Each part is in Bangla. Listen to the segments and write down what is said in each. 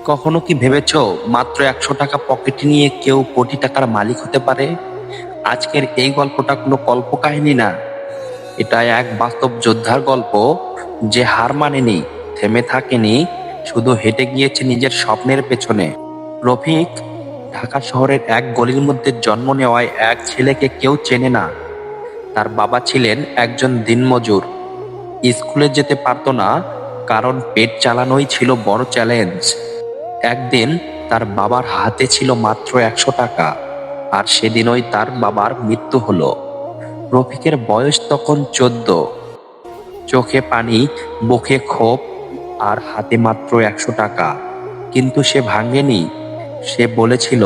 কখনো কি ভেবেছো মাত্র 100 টাকা পকেটে নিয়ে কেউ কোটি টাকার মালিক হতে পারে? আজকের এই গল্পটা কোনো কল্পকাহিনী না, এটা এক বাস্তব যোদ্ধার গল্প যে হার মানেনি, থেমে থাকেনি, শুধু হেঁটে গিয়েছে নিজের স্বপ্নের পেছনে। রফিক ঢাকা শহরের এক গলির মধ্যে জন্ম নেওয়ায় এক ছেলেকে কেউ চেনে না। তার বাবা ছিলেন একজন দিনমজুর, স্কুলে যেতে পারতো না, কারণ পেট চালানোই ছিল বড় চ্যালেঞ্জ। একদিন তার বাবার হাতে ছিল মাত্র 100 টাকা, আর সেদিনই তার বাবার মৃত্যু হলো। রফিকের বয়স তখন 14, চোখে পানি, বুকে ক্ষোভ, আর হাতে মাত্র 100 টাকা। কিন্তু সে ভাঙেনি। সে বলেছিল,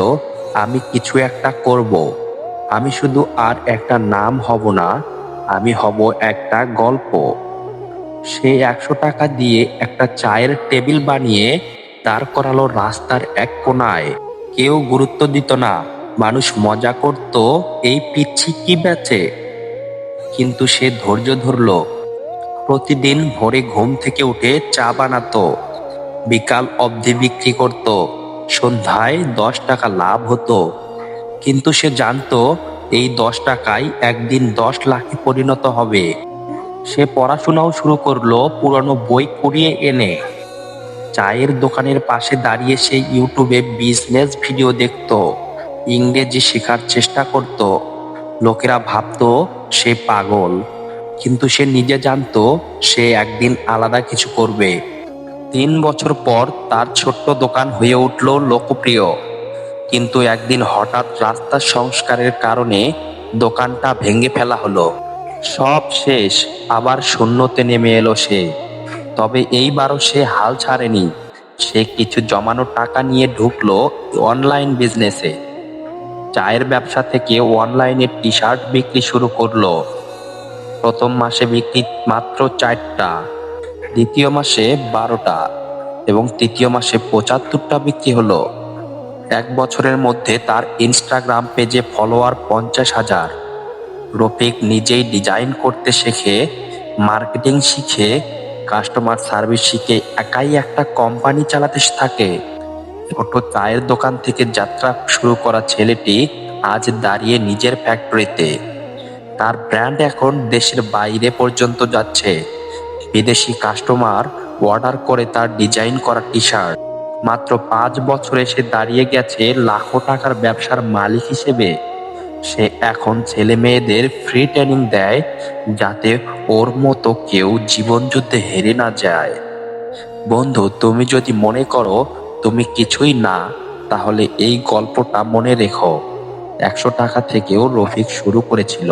আমি কিছু একটা করব। আমি শুধু আর একটা নাম হব না, আমি হব একটা গল্প। সে 100 টাকা দিয়ে একটা চায়ের টেবিল বানিয়ে দাঁড় করালো রাস্তার এক কোনায়। কেউ গুরুত্ব দিত না, মানুষ মজা করত, এই পিচ্ছি কি বেচে। কিন্তু সে ধৈর্য ধরলো। প্রতিদিন ভোরে ঘুম থেকে উঠে চা বানাতো, বিকাল অবধি বিক্রি করত, সন্ধ্যায় 10 টাকা লাভ হতো। কিন্তু সে জানতো এই 10 টাকাই একদিন 10 লাখে পরিণত হবে। সে পড়াশোনাও শুরু করলো পুরনো বই কুড়িয়ে এনে। চায়ের দোকানের পাশে দাঁড়িয়ে সে ইউটিউবে বিজনেস ভিডিও দেখতো, ইংরেজি শেখার চেষ্টা করত। লোকেরা ভাবতো সে পাগল, কিন্তু সে নিজে জানতো সে একদিন আলাদা কিছু করবে। 3 বছর পর তার ছোট্ট দোকান হয়ে উঠল লোকপ্রিয়। কিন্তু একদিন হঠাৎ রাস্তার সংস্কারের কারণে দোকানটা ভেঙে ফেলা হলো। সব শেষ, আবার শূন্যতে নেমে এলো সে। তবে এইবারও সে হাল ছাড়েনি। সে কিছু জমানো টাকা নিয়ে ঢুকলো অনলাইন বিজনেসে। চায়ের ব্যবসা থেকে অনলাইনে টি শার্ট বিক্রি শুরু করলো। প্রথম মাসে বিক্রি মাত্র 4টা, দ্বিতীয় মাসে 12টা, এবং তৃতীয় মাসে 75টা বিক্রি হলো। 1 বছরের মধ্যে তার ইনস্টাগ্রাম পেজে ফলোয়ার 50,000। রফিক নিজেই ডিজাইন করতে শেখে, মার্কেটিং শিখে, কাস্টমার সার্ভিস শিখে একাই একটা কোম্পানি চালাতে থাকে। ছোট চায়ের দোকান থেকে যাত্রা শুরু করা ছেলেটি আজ দাঁড়িয়ে নিজের ফ্যাক্টরিতে। তার ব্র্যান্ড এখন দেশের বাইরে পর্যন্ত যাচ্ছে। বিদেশি কাস্টমার অর্ডার করে তার ডিজাইন করা টি শার্ট। মাত্র 5 বছরে সে দাঁড়িয়ে গেছে লাখো টাকার ব্যবসার মালিক হিসেবে। সে এখন ছেলে মেয়েদের ফ্রি ট্রেনিং দেয়, যাতে ওর মতো কেউ জীবনযুদ্ধে হেরে না যায়। বন্ধু, তুমি যদি মনে করো তুমি কিছুই না, তাহলে এই গল্পটা মনে রেখো। 100 টাকা থেকেও রফিক শুরু করেছিল।